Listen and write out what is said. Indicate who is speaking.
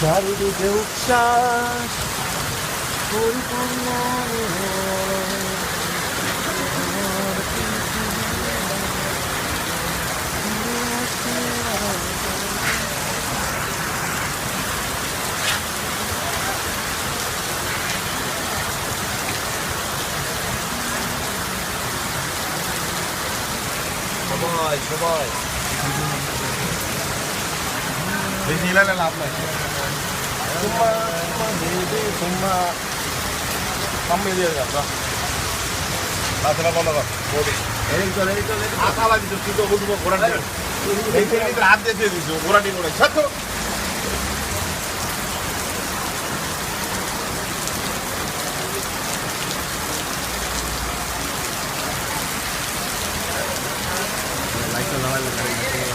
Speaker 1: চারিদিকে উচ্ছ্বাস পরিপূর্ণ সবাই সবাই বেশি হিলালে লাভ নাই তোমরা সামনে দিয়ে যান না তাছাড়া বন্ধ কর এই চলে আশা লাগিস তুই তো বলবো ঘোড়া এই থেকে হাত দিয়ে দিস ঘোড়াটি করে ছাত্র লাইটটা লাগাই